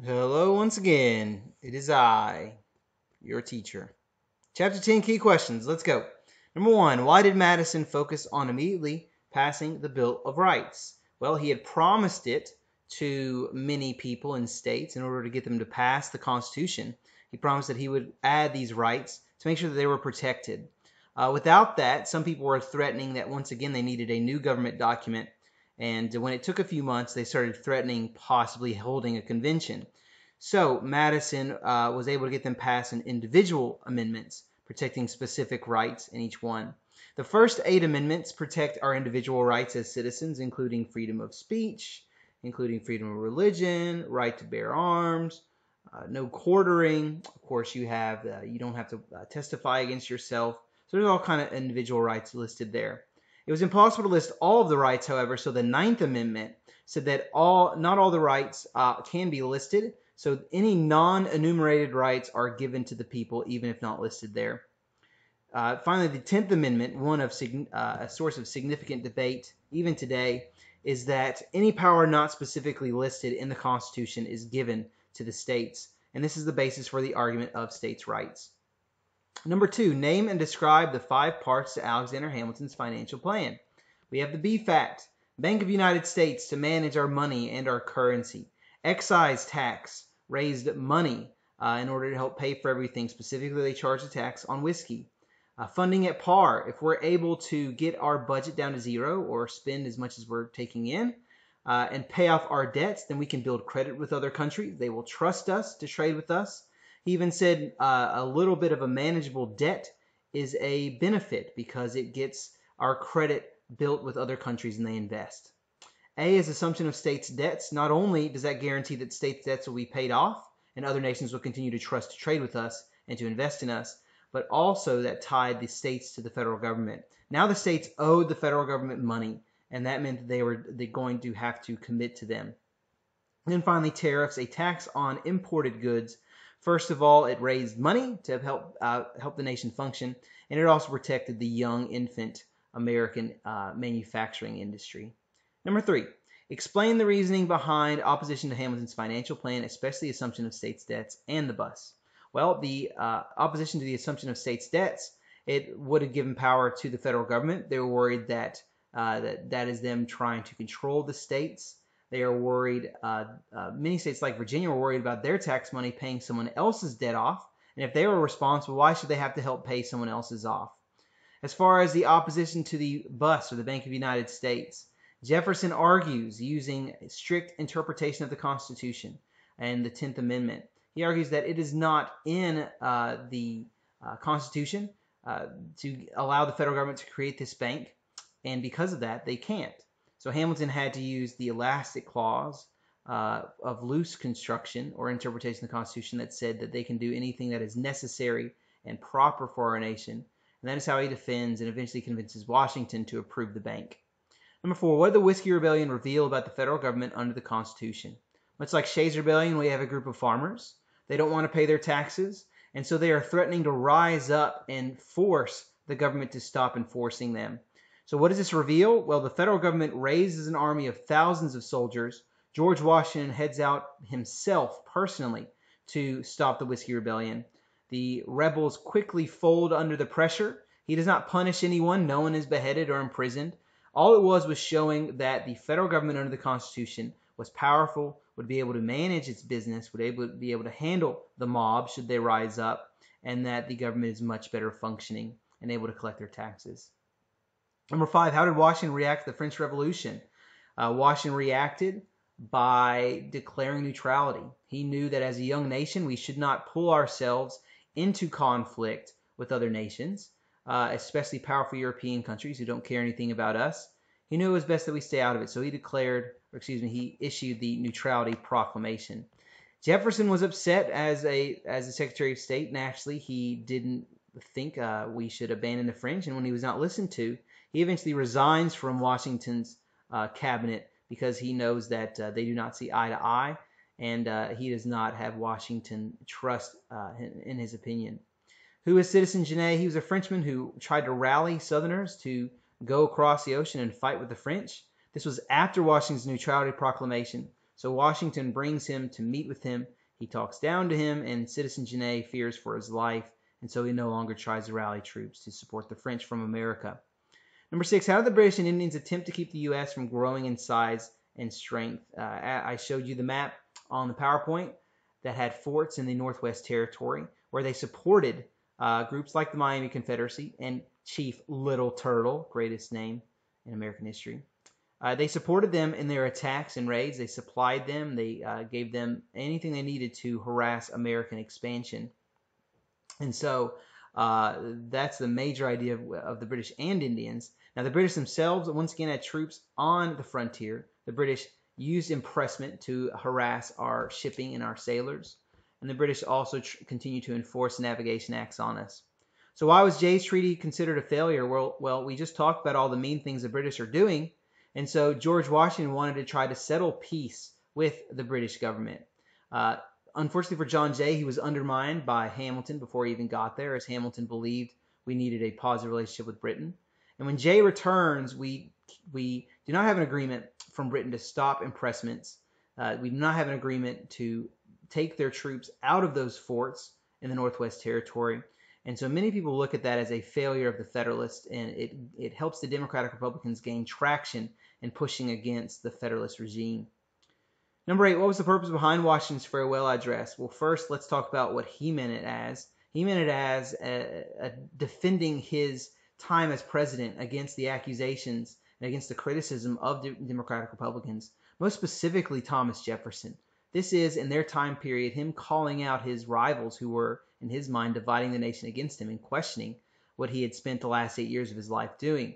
Hello once again. It is I, your teacher. Chapter 10 key questions. Let's go. Number 1, why did Madison focus on immediately passing the Bill of Rights? Well, he had promised it to many people and states in order to get them to pass the Constitution. He promised that he would add these rights to make sure that they were protected. Without that, some people were threatening that once again they needed a new government document. And when it took a few months, they started threatening possibly holding a convention. So Madison was able to get them passed in individual amendments, protecting specific rights in each one. The first 8 amendments protect our individual rights as citizens, including freedom of speech, including freedom of religion, right to bear arms, no quartering. Of course, you don't have to testify against yourself. So there's all kind of individual rights listed there. It was impossible to list all of the rights, however, so the Ninth Amendment said that not all the rights can be listed. So any non-enumerated rights are given to the people, even if not listed there. Finally, the 10th Amendment, one of a source of significant debate even today, is that any power not specifically listed in the Constitution is given to the states. And this is the basis for the argument of states' rights. Number 2, name and describe the 5 parts to Alexander Hamilton's financial plan. We have the BFAT, Bank of United States to manage our money and our currency. Excise tax raised money in order to help pay for everything. Specifically, they charged a tax on whiskey. Funding at par. If we're able to get our budget down to zero or spend as much as we're taking in and pay off our debts, then we can build credit with other countries. They will trust us to trade with us. He even said a little bit of a manageable debt is a benefit because it gets our credit built with other countries and they invest. A is assumption of states' debts. Not only does that guarantee that states' debts will be paid off and other nations will continue to trust to trade with us and to invest in us, but also that tied the states to the federal government. Now the states owed the federal government money, and that meant that they're going to have to commit to them. And then finally, tariffs, a tax on imported goods. First of all, it raised money to help the nation function, and it also protected the young infant American manufacturing industry. Number 3, explain the reasoning behind opposition to Hamilton's financial plan, especially the assumption of states' debts and the bus. Well, the opposition to the assumption of states' debts, it would have given power to the federal government. They were worried that that is them trying to control the states. They are worried, many states like Virginia were worried about their tax money paying someone else's debt off. And if they were responsible, why should they have to help pay someone else's off? As far as the opposition to the bus or the Bank of the United States, Jefferson argues using a strict interpretation of the Constitution and the 10th Amendment. He argues that it is not in the Constitution to allow the federal government to create this bank, and because of that, they can't. So Hamilton had to use the elastic clause of loose construction or interpretation of the Constitution that said that they can do anything that is necessary and proper for our nation. And that is how he defends and eventually convinces Washington to approve the bank. Number 4, what did the Whiskey Rebellion reveal about the federal government under the Constitution? Much like Shays' Rebellion, we have a group of farmers. They don't want to pay their taxes, and so they are threatening to rise up and force the government to stop enforcing them. So what does this reveal? Well, the federal government raises an army of thousands of soldiers. George Washington heads out himself personally to stop the Whiskey Rebellion. The rebels quickly fold under the pressure. He does not punish anyone. No one is beheaded or imprisoned. All it was showing that the federal government under the Constitution was powerful, would be able to manage its business, would be able to handle the mob should they rise up, and that the government is much better functioning and able to collect their taxes. Number 5, how did Washington react to the French Revolution? Washington reacted by declaring neutrality. He knew that as a young nation, we should not pull ourselves into conflict with other nations, especially powerful European countries who don't care anything about us. He knew it was best that we stay out of it, so he issued the Neutrality Proclamation. Jefferson was upset as a Secretary of State. Naturally, he didn't think we should abandon the French, and when he was not listened to, he eventually resigns from Washington's cabinet because he knows that they do not see eye to eye, and he does not have Washington trust in his opinion. Who is Citizen Genet? He was a Frenchman who tried to rally Southerners to go across the ocean and fight with the French. This was after Washington's Neutrality Proclamation. So Washington brings him to meet with him. He talks down to him, and Citizen Genet fears for his life, and so he no longer tries to rally troops to support the French from America. Number 6, how did the British and Indians attempt to keep the U.S. from growing in size and strength? I showed you the map on the PowerPoint that had forts in the Northwest Territory where they supported groups like the Miami Confederacy and Chief Little Turtle, greatest name in American history. They supported them in their attacks and raids. They supplied them. They gave them anything they needed to harass American expansion. And so that's the major idea of the British and Indians. Now, the British themselves, once again, had troops on the frontier. The British used impressment to harass our shipping and our sailors. And the British also continue to enforce navigation acts on us. So why was Jay's Treaty considered a failure? Well, we just talked about all the mean things the British are doing. And so George Washington wanted to try to settle peace with the British government. Unfortunately for John Jay, he was undermined by Hamilton before he even got there, as Hamilton believed we needed a positive relationship with Britain. And when Jay returns, we do not have an agreement from Britain to stop impressments. We do not have an agreement to take their troops out of those forts in the Northwest Territory. And so many people look at that as a failure of the Federalists, and it helps the Democratic Republicans gain traction in pushing against the Federalist regime. Number 8, what was the purpose behind Washington's farewell address? Well, first, let's talk about what he meant it as. He meant it as defending his time as president against the accusations and against the criticism of the Democratic Republicans, most specifically Thomas Jefferson. This is, in their time period, him calling out his rivals who were, in his mind, dividing the nation against him and questioning what he had spent the last 8 years of his life doing.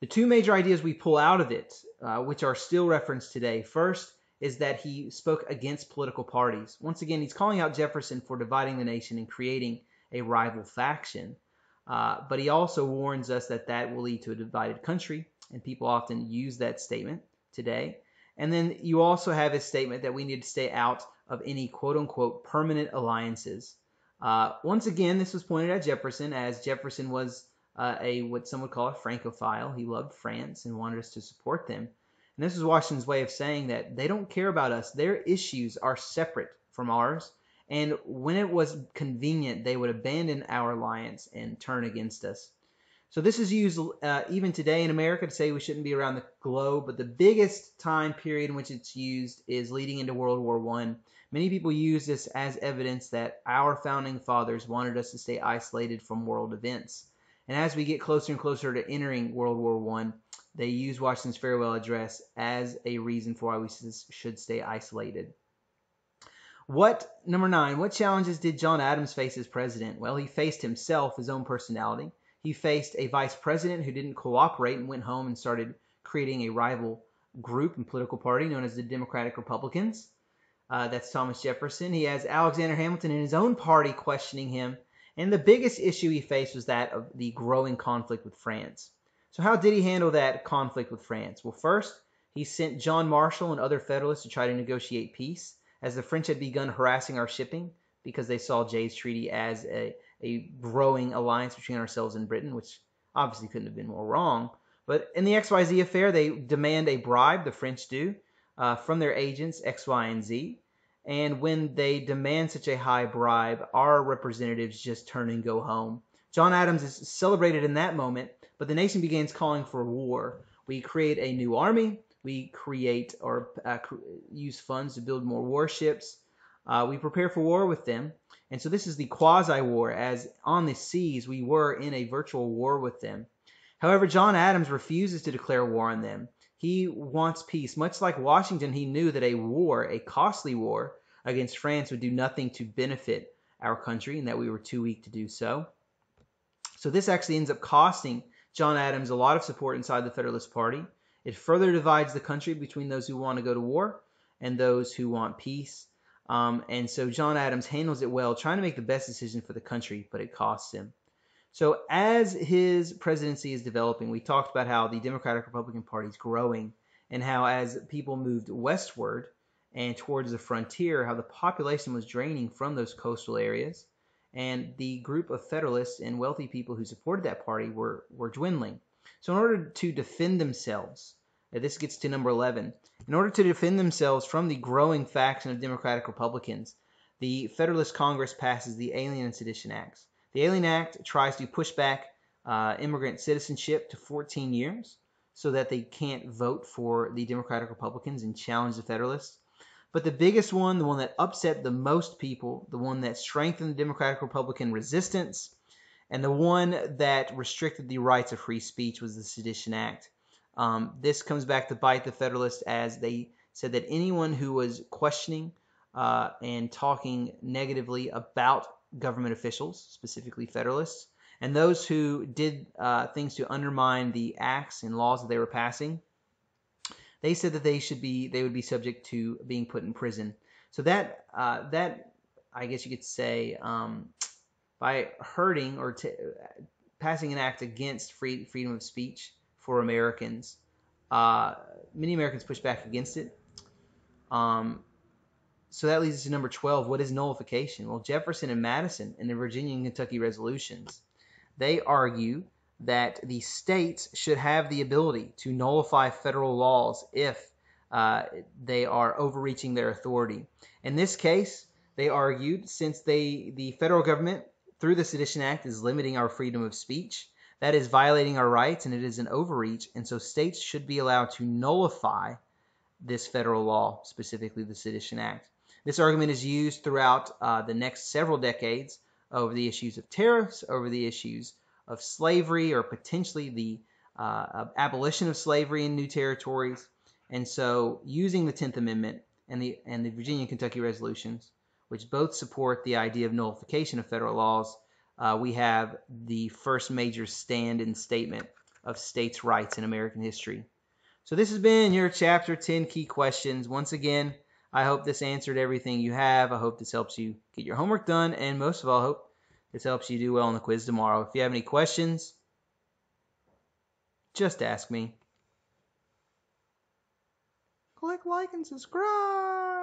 The two major ideas we pull out of it, which are still referenced today, first is that he spoke against political parties. Once again, he's calling out Jefferson for dividing the nation and creating a rival faction. But he also warns us that that will lead to a divided country, and people often use that statement today. And then you also have his statement that we need to stay out of any quote-unquote permanent alliances. Once again, this was pointed at Jefferson, as Jefferson was what some would call a Francophile. He loved France and wanted us to support them. And this is Washington's way of saying that they don't care about us. Their issues are separate from ours. And when it was convenient, they would abandon our alliance and turn against us. So this is used even today in America to say we shouldn't be around the globe. But the biggest time period in which it's used is leading into World War I. Many people use this as evidence that our founding fathers wanted us to stay isolated from world events. And as we get closer and closer to entering World War I, they use Washington's farewell address as a reason for why we should stay isolated. Number 9, what challenges did John Adams face as president? Well, he faced himself, his own personality. He faced a vice president who didn't cooperate and went home and started creating a rival group and political party known as the Democratic Republicans. That's Thomas Jefferson. He has Alexander Hamilton in his own party questioning him. And the biggest issue he faced was that of the growing conflict with France. So how did he handle that conflict with France? Well, first, he sent John Marshall and other Federalists to try to negotiate peace, as the French had begun harassing our shipping because they saw Jay's Treaty as a growing alliance between ourselves and Britain, which obviously couldn't have been more wrong. But in the XYZ affair, they demand a bribe, the French do, from their agents X, Y, and Z. And when they demand such a high bribe, our representatives just turn and go home. John Adams is celebrated in that moment, but the nation begins calling for war. We create a new army. We create or use funds to build more warships. We prepare for war with them. And so this is the quasi-war, as on the seas we were in a virtual war with them. However, John Adams refuses to declare war on them. He wants peace. Much like Washington, he knew that a war, a costly war against France, would do nothing to benefit our country and that we were too weak to do so. So this actually ends up costing John Adams a lot of support inside the Federalist Party. It further divides the country between those who want to go to war and those who want peace. And so John Adams handles it well, trying to make the best decision for the country, but it costs him. So as his presidency is developing, we talked about how the Democratic Republican Party is growing and how as people moved westward and towards the frontier, how the population was draining from those coastal areas. And the group of Federalists and wealthy people who supported that party were dwindling. So in order to defend themselves This gets to number 11. In order to defend themselves from the growing faction of Democratic Republicans, the Federalist Congress passes the Alien and Sedition Acts. The Alien Act tries to push back immigrant citizenship to 14 years so that they can't vote for the Democratic Republicans and challenge the Federalists. But the biggest one, the one that upset the most people, the one that strengthened the Democratic Republican resistance, and the one that restricted the rights of free speech was the Sedition Act. This comes back to bite the Federalists, as they said that anyone who was questioning and talking negatively about government officials, specifically Federalists, and those who did things to undermine the acts and laws that they were passing, they said that they would be subject to being put in prison. So that I guess you could say, by hurting or passing an act against freedom of speech for Americans, many Americans pushed back against it. So that leads us to number 12. What is nullification? Well, Jefferson and Madison in the Virginia and Kentucky resolutions, they argue that the states should have the ability to nullify federal laws if they are overreaching their authority. In this case, they argued, since the federal government, through the Sedition Act, is limiting our freedom of speech, that is violating our rights, and it is an overreach, and so states should be allowed to nullify this federal law, specifically the Sedition Act. This argument is used throughout the next several decades over the issues of tariffs, over the issues of slavery, or potentially the abolition of slavery in new territories. And so, using the 10th Amendment and the Virginia and Kentucky resolutions, which both support the idea of nullification of federal laws, we have the first major stand and statement of states' rights in American history. So this has been your Chapter 10 Key Questions. Once again, I hope this answered everything you have. I hope this helps you get your homework done, and most of all, I hope this helps you do well on the quiz tomorrow. If you have any questions, just ask me. Click like and subscribe.